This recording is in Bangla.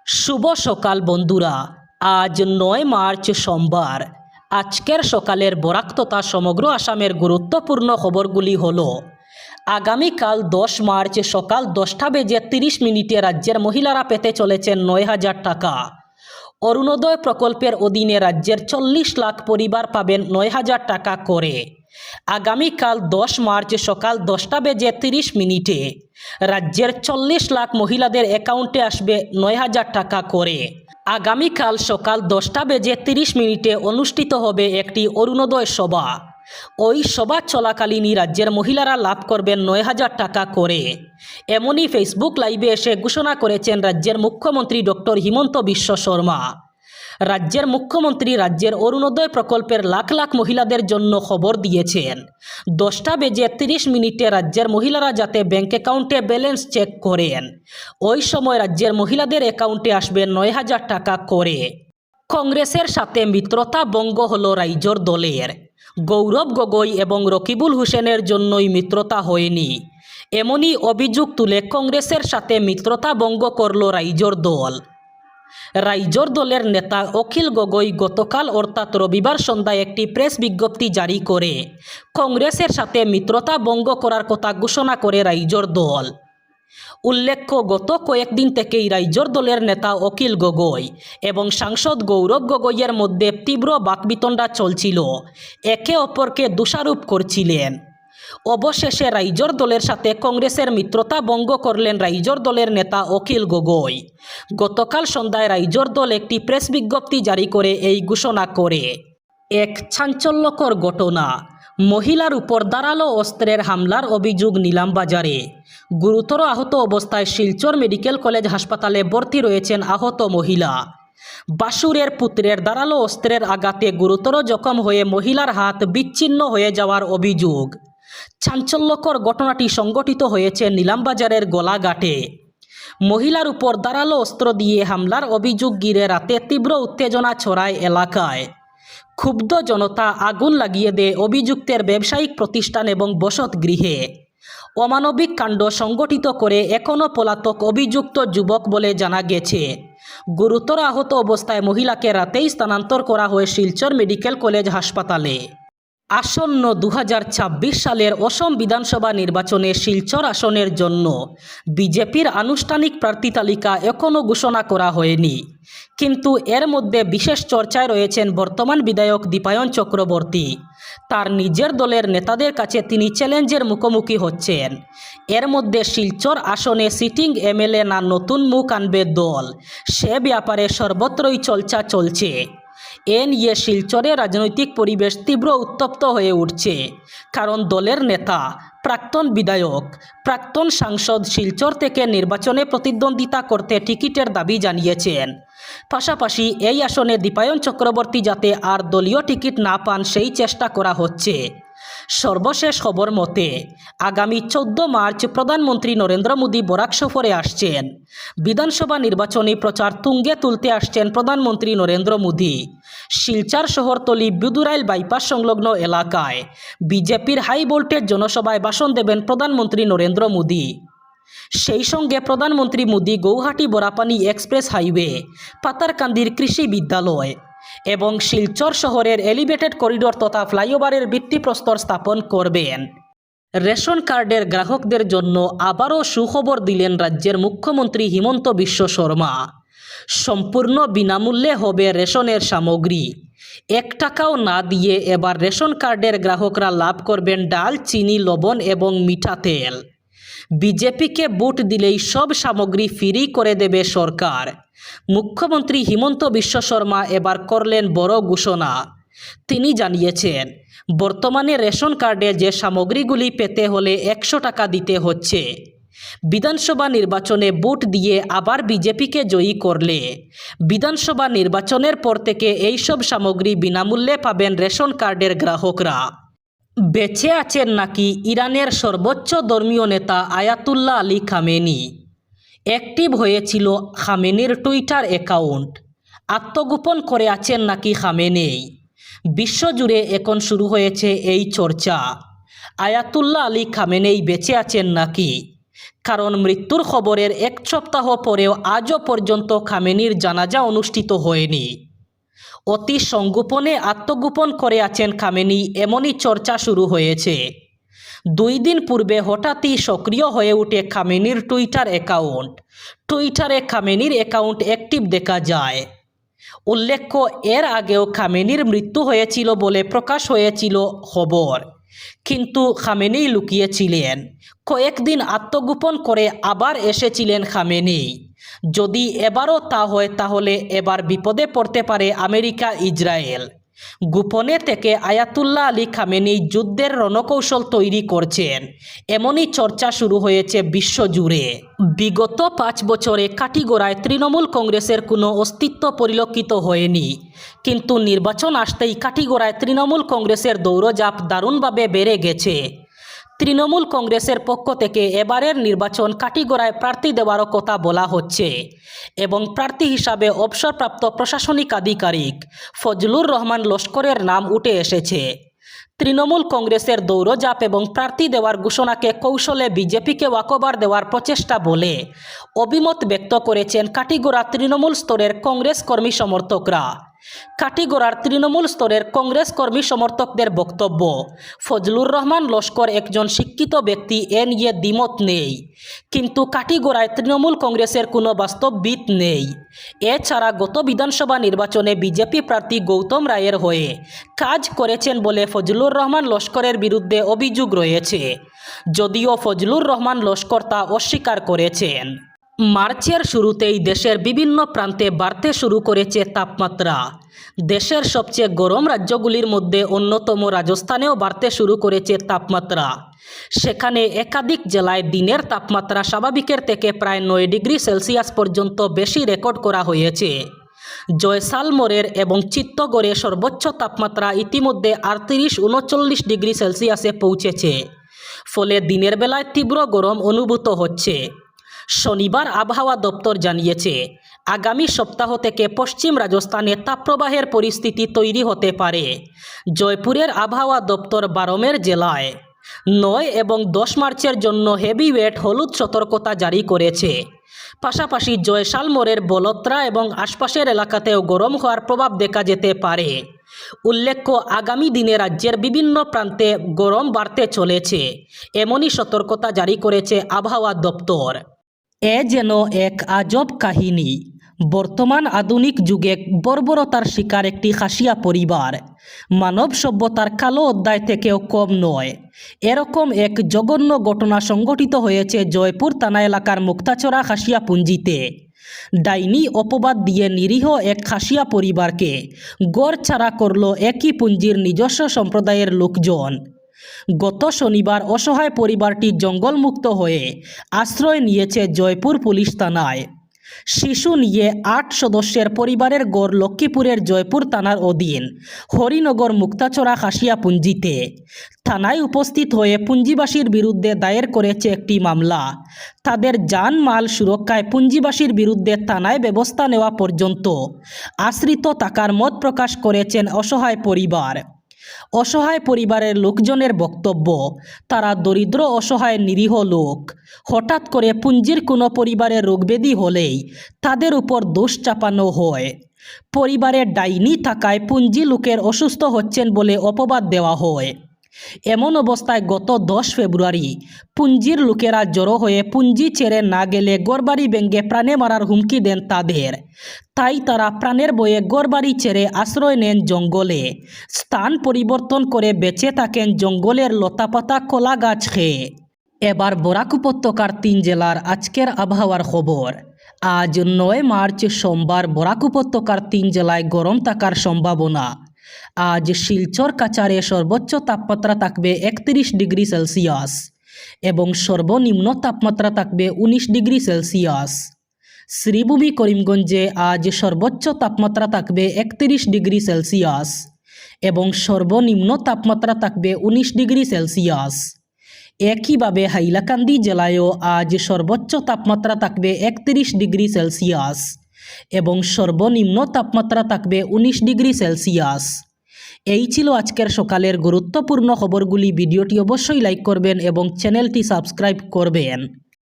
শুভ সকাল বন্ধুরা। আজ ৯ মার্চ সোমবার। আজকের সকালের বরাক তথা সমগ্র আসামের গুরুত্বপূর্ণ খবরগুলি হলো: আগামীকাল ১০ মার্চ সকাল ১০টা বেজে ৩০ মিনিটে রাজ্যের মহিলারা পেতে চলেছেন ৯,০০০ টাকা। অরুণোদয় প্রকল্পের অধীনে রাজ্যের ৪০ লাখ পরিবার পাবেন ৯,০০০ টাকা করে। আগামীকাল ১০ মার্চ সকাল ১০টা বেজে ৩০ মিনিটে রাজ্যের ৪০ লাখ মহিলাদের অ্যাকাউন্টে আসবে ৯,০০০ টাকা করে। আগামীকাল সকাল ১০টা বেজে ৩০ মিনিটে অনুষ্ঠিত হবে একটি অরুণোদয় সভা। ওই সভা চলাকালীনই রাজ্যের মহিলারা লাভ করবেন ৯,০০০ টাকা করে। এমনই ফেসবুক লাইভে এসে ঘোষণা করেছেন রাজ্যের মুখ্যমন্ত্রী ডক্টর হিমন্ত বিশ্ব শর্মা। রাজ্যের মুখ্যমন্ত্রী রাজ্যের অরুণোদয় প্রকল্পের লাখ লাখ মহিলাদের জন্য খবর দিয়েছেন ১০টা বেজে ৩০ মিনিটে রাজ্যের মহিলারা যাতে ব্যাঙ্ক অ্যাকাউন্টে ব্যালেন্স চেক করেন। ওই সময় রাজ্যের মহিলাদের অ্যাকাউন্টে আসবে ৯,০০০ টাকা করে। কংগ্রেসের সাথে মিত্রতা ভঙ্গ হল রাইজোর দলের। গৌরব গগৈ এবং রকিবুল হোসেনের জন্যই মিত্রতা হয়নি, এমনই অভিযোগ তুলে কংগ্রেসের সাথে মিত্রতা ভঙ্গ করল রাইজোর দল। রাইজোর দলের নেতা অখিল গগৈ গতকাল অর্থাৎ রবিবার সন্ধ্যায় একটি প্রেস বিজ্ঞপ্তি জারি করে কংগ্রেসের সাথে মিত্রতা ভঙ্গ করার কথা ঘোষণা করে রাইজোর দল। উল্লেখ্য, গত কয়েকদিন থেকেই রাইজোর দলের নেতা অখিল গগৈ এবং সাংসদ গৌরব গগৈয়ের মধ্যে তীব্র বাকবিতণ্ডা চলছিল, একে অপরকে দোষারোপ করছিলেন। অবশেষে রাইজোর দলের সাথে কংগ্রেসের মিত্রতা ভঙ্গ করলেন রাইজোর দলের নেতা অখিল গগৈ। গতকাল সন্ধ্যায় রাইজোর দল একটি প্রেস বিজ্ঞপ্তি জারি করে এই ঘোষণা করে। এক চাঞ্চল্যকর ঘটনা, মহিলার উপর ধারালো অস্ত্রের হামলার অভিযোগ নিলামবাজারে। গুরুতর আহত অবস্থায় শিলচর মেডিকেল কলেজ হাসপাতালে ভর্তি রয়েছেন আহত মহিলা। বাসুরের পুত্রের ধারালো অস্ত্রের আঘাতে গুরুতর জখম হয়ে মহিলার হাত বিচ্ছিন্ন হয়ে যাওয়ার অভিযোগ। চাঞ্চল্যকর ঘটনাটি সংঘটিত হয়েছে নিলামবাজারের গোলাঘাটে। মহিলার উপর ধারালো অস্ত্র দিয়ে হামলার অভিযোগ ঘিরে রাতে তীব্র উত্তেজনা ছড়ায় এলাকায়। ক্ষুব্ধ জনতা আগুন লাগিয়ে দেয় অভিযুক্তের ব্যবসায়িক প্রতিষ্ঠান এবং বসতগৃহে। অমানবিক কাণ্ড সংঘটিত করে এখনও পলাতক অভিযুক্ত যুবক বলে জানা গেছে। গুরুতর আহত অবস্থায় মহিলাকে রাতেই স্থানান্তর করা হয় শিলচর মেডিকেল কলেজ হাসপাতালে। আসন্ন ২০২৬ সালের অসম বিধানসভা নির্বাচনে শিলচর আসনের জন্য বিজেপির আনুষ্ঠানিক প্রার্থী তালিকা এখনও ঘোষণা করা হয়নি, কিন্তু এর মধ্যে বিশেষ চর্চায় রয়েছেন বর্তমান বিধায়ক দীপায়ন চক্রবর্তী। তার নিজের দলের নেতাদের কাছে তিনি চ্যালেঞ্জের মুখোমুখি হচ্ছেন। এর মধ্যে শিলচর আসনে সিটিং এমএলএ না নতুন মুখ আনবে দল, সে ব্যাপারে সর্বত্রই চর্চা চলছে। এ নিয়ে শিলচরে রাজনৈতিক পরিবেশ তীব্র উত্তপ্ত হয়ে উঠছে, কারণ দলের নেতা, প্রাক্তন বিধায়ক, প্রাক্তন সাংসদ শিলচর থেকে নির্বাচনে প্রতিদ্বন্দ্বিতা করতে টিকিটের দাবি জানিয়েছেন। পাশাপাশি এই আসনে দীপায়ন চক্রবর্তী যাতে আর দলীয় টিকিট না পান সেই চেষ্টা করা হচ্ছে। সর্বশেষ খবর মতে আগামী 14 মার্চ প্রধানমন্ত্রী নরেন্দ্র মোদী বরাক সফরে আসছেন। বিধানসভা নির্বাচনী প্রচার তুঙ্গে তুলতে আসছেন প্রধানমন্ত্রী নরেন্দ্র মোদী। শিলচর শহরতলি বিদুরাইল বাইপাস সংলগ্ন এলাকায় বিজেপির হাই ভোল্টেজ জনসভায় ভাষণ দেবেন প্রধানমন্ত্রী নরেন্দ্র মোদী। সেই সঙ্গে প্রধানমন্ত্রী মোদী গৌহাটি বরাপানি এক্সপ্রেস হাইওয়ে, পাতারকান্দির কৃষি বিদ্যালয় এবং শিলচর শহরের এলিভেটেড করিডোর তথা ফ্লাইওভারের ভিত্তিপ্রস্তর স্থাপন করবেন। রেশন কার্ডের গ্রাহকদের জন্য আবারও সুখবর দিলেন রাজ্যের মুখ্যমন্ত্রী হিমন্ত বিশ্ব শর্মা। সম্পূর্ণ বিনামূল্যে হবে রেশনের সামগ্রী। 1 টাকাও না দিয়ে এবার রেশন কার্ডের গ্রাহকরা লাভ করবেন ডাল, চিনি, লবণ এবং মিঠা তেল। বিজেপিকে ভোট দিলেই সব সামগ্রী ফ্রি করে দেবে সরকার। মুখ্যমন্ত্রী হিমন্ত বিশ্ব শর্মা এবার করলেন বড় ঘোষণা। তিনি জানিয়েছেন, বর্তমানে রেশন কার্ডে যে সামগ্রীগুলি পেতে হলে 100 টাকা দিতে হচ্ছে। বিধানসভা নির্বাচনে ভোট দিয়ে আবার বিজেপিকে জয়ী করলে বিধানসভা নির্বাচনের পর থেকে এইসব সামগ্রী বিনামূল্যে পাবেন রেশন কার্ডের গ্রাহকরা। বেঁচে আছেন নাকি ইরানের সর্বোচ্চ ধর্মীয় নেতা আয়াতুল্লাহ আলী খামেনি? অ্যাক্টিভ হয়েছিল খামেনির টুইটার অ্যাকাউন্ট। আত্মগোপন করে আছেন নাকি খামেনি? বিশ্বজুড়ে এখন শুরু হয়েছে এই চর্চা। আয়াতুল্লাহ আলী খামেনি বেঁচে আছেন নাকি? কারণ মৃত্যুর খবরের এক সপ্তাহ পরেও আজও পর্যন্ত খামেনির জানাজা অনুষ্ঠিত হয়নি। অতি সংগোপনে আত্মগোপন করে আছেন খামেনি, এমনই চর্চা শুরু হয়েছে। 2 দিন পূর্বে হঠাৎই সক্রিয় হয়ে ওঠে খামেনির টুইটার অ্যাকাউন্ট। টুইটারে খামেনির অ্যাকাউন্ট অ্যাক্টিভ দেখা যায়। উল্লেখ্য, এর আগেও খামেনির মৃত্যু হয়েছিল বলে প্রকাশ হয়েছিল খবর, কিন্তু খামেনি লুকিয়েছিলেন। কয়েকদিন আত্মগোপন করে আবার এসেছিলেন খামেনি। যদি এবারও তা হয় তাহলে এবার বিপদে পড়তে পারে আমেরিকা ইসরায়েল। গোপনে থেকে আয়াতুল্লাহ আলী খামেনি যুদ্ধের রণকৌশল তৈরি করছেন, এমনই চর্চা শুরু হয়েছে বিশ্বজুড়ে। বিগত 5 বছরে কাটিগড়ায় তৃণমূল কংগ্রেসের কোনো অস্তিত্ব পরিলক্ষিত হয়নি, কিন্তু নির্বাচন আসতেই কাটিগড়ায় তৃণমূল কংগ্রেসের দৌড়ঝাঁপ দারুণভাবে বেড়ে গেছে। তৃণমূল কংগ্রেসের পক্ষ থেকে এবারের নির্বাচন কাটিগড়ায় প্রার্থী দেওয়ারও কথা বলা হচ্ছে এবং প্রার্থী হিসাবে অবসরপ্রাপ্ত প্রশাসনিক আধিকারিক ফজলুর রহমান লস্করের নাম উঠে এসেছে। তৃণমূল কংগ্রেসের দৌড়ঝাঁপ এবং প্রার্থী দেওয়ার ঘোষণাকে কৌশলে বিজেপিকে ওয়াকওভার দেওয়ার প্রচেষ্টা বলে অভিমত ব্যক্ত করেছেন কাটিগড়া তৃণমূল স্তরের কংগ্রেস কর্মী সমর্থকরা। কাটিগড়ার তৃণমূল স্তরের কংগ্রেস কর্মী সমর্থকদের বক্তব্য, ফজলুর রহমান লস্কর একজন শিক্ষিত ব্যক্তি, এ নিয়ে দ্বিমত নেই, কিন্তু কাটিগড়ায় তৃণমূল কংগ্রেসের কোনো বাস্তববিদ নেই। এছাড়া গত বিধানসভা নির্বাচনে বিজেপি প্রার্থী গৌতম রায়ের হয়ে কাজ করেছেন বলে ফজলুর রহমান লস্করের বিরুদ্ধে অভিযোগ রয়েছে, যদিও ফজলুর রহমান লস্কর তা অস্বীকার করেছেন। মার্চের শুরুতেই দেশের বিভিন্ন প্রান্তে বাড়তে শুরু করেছে তাপমাত্রা। দেশের সবচেয়ে গরম রাজ্যগুলির মধ্যে অন্যতম রাজস্থানেও বাড়তে শুরু করেছে তাপমাত্রা। সেখানে একাধিক জেলায় দিনের তাপমাত্রা স্বাভাবিকের থেকে প্রায় 9 ডিগ্রি সেলসিয়াস পর্যন্ত বেশি রেকর্ড করা হয়েছে। জয়সালমরের এবং চিত্তগড়ে সর্বোচ্চ তাপমাত্রা ইতিমধ্যে 38-39 ডিগ্রি সেলসিয়াসে পৌঁছেছে, ফলে দিনের বেলায় তীব্র গরম অনুভূত হচ্ছে। শনিবার আবহাওয়া দপ্তর জানিয়েছে, আগামী সপ্তাহ থেকে পশ্চিম রাজস্থানে তাপপ্রবাহের পরিস্থিতি তৈরি হতে পারে। জয়পুরের আবহাওয়া দপ্তর বারমের জেলায় 9 এবং 10 মার্চের জন্য হেভিওয়েট হলুদ সতর্কতা জারি করেছে। পাশাপাশি জয়সালমরের বলত্রা এবং আশপাশের এলাকাতেও গরম হওয়ার প্রভাব দেখা যেতে পারে। উল্লেখ্য, আগামী দিনে রাজ্যের বিভিন্ন প্রান্তে গরম বাড়তে চলেছে, এমনই সতর্কতা জারি করেছে আবহাওয়া দপ্তর। এ যেন এক আজব কাহিনী। বর্তমান আধুনিক যুগে বর্বরতার শিকার একটি খাসিয়া পরিবার মানব সভ্যতার কালো অধ্যায় থেকেও কম নয়। এরকম এক জঘন্য ঘটনা সংঘটিত হয়েছে জয়পুর থানা এলাকার মুক্তাছড়া খাসিয়া পুঞ্জিতে। ডাইনি অপবাদ দিয়ে নিরীহ এক খাসিয়া পরিবারকে গড়ছাড়া করল একই পুঞ্জির নিজস্ব সম্প্রদায়ের লোকজন। গত শনিবার অসহায় পরিবারটি জঙ্গলমুক্ত হয়ে আশ্রয় নিয়েছে জয়পুর পুলিশ থানায়। শিশু নিয়ে 8 সদস্যের পরিবারের গড় লক্ষ্মীপুরের জয়পুর থানার অধীন হরিনগর মুক্তাছড়া খাসিয়া পুঞ্জিতে। থানায় উপস্থিত হয়ে পুঞ্জিবাসীর বিরুদ্ধে দায়ের করেছে একটি মামলা। তাদের জানমাল সুরক্ষায় পুঞ্জিবাসীর বিরুদ্ধে থানায় ব্যবস্থা নেওয়া পর্যন্ত আশ্রিত থাকার মত প্রকাশ করেছেন অসহায় পরিবার। অসহায় পরিবারের লোকজনের বক্তব্য, তারা দরিদ্র অসহায় নিরীহ লোক। হঠাৎ করে পুঞ্জির কোনো পরিবারের রোগব্যাধি হলেই তাদের উপর দোষ চাপানো হয়। পরিবারে ডাইনি থাকায় পুঞ্জি লোকের অসুস্থ হচ্ছেন বলে অপবাদ দেওয়া হয়। এমন অবস্থায় গত 10 ফেব্রুয়ারি পুঞ্জির লোকেরা জড়ো হয়ে পুঞ্জি ছেড়ে না গেলে গড়বাড়ি ভেঙে প্রাণে মারার হুমকি দেন তাদের। তাই তারা প্রাণের ভয়ে গড়বাড়ি ছেড়ে আশ্রয় নেন জঙ্গলে। স্থান পরিবর্তন করে বেঁচে থাকেন জঙ্গলের লতাপাতা কলা গাছ খেয়ে। এবার বরাক উপত্যকার 3 জেলার আজকের আবহাওয়ার খবর। আজ 9 মার্চ সোমবার বরাক উপত্যকার 3 জেলায় গরম থাকার সম্ভাবনা। আজ শিলচর কাছাড়ে সর্বোচ্চ তাপমাত্রা থাকবে 31 ডিগ্রি সেলসিয়াস এবং সর্বনিম্ন তাপমাত্রা থাকবে 19 ডিগ্রি সেলসিয়াস। শ্রীভূমি করিমগঞ্জে আজ সর্বোচ্চ তাপমাত্রা থাকবে 31 ডিগ্রি সেলসিয়াস এবং সর্বনিম্ন তাপমাত্রা থাকবে 19 ডিগ্রি সেলসিয়াস। একইভাবে হাইলাকান্দি জেলায়ও আজ সর্বোচ্চ তাপমাত্রা থাকবে 31 ডিগ্রি সেলসিয়াস এবং সর্বনিম্ন তাপমাত্রা থাকবে 19 ডিগ্রি সেলসিয়াস। এই ছিল আজকের সকালের গুরুত্বপূর্ণ খবরগুলি। ভিডিওটি অবশ্যই লাইক করবেন এবং চ্যানেলটি সাবস্ক্রাইব করবেন।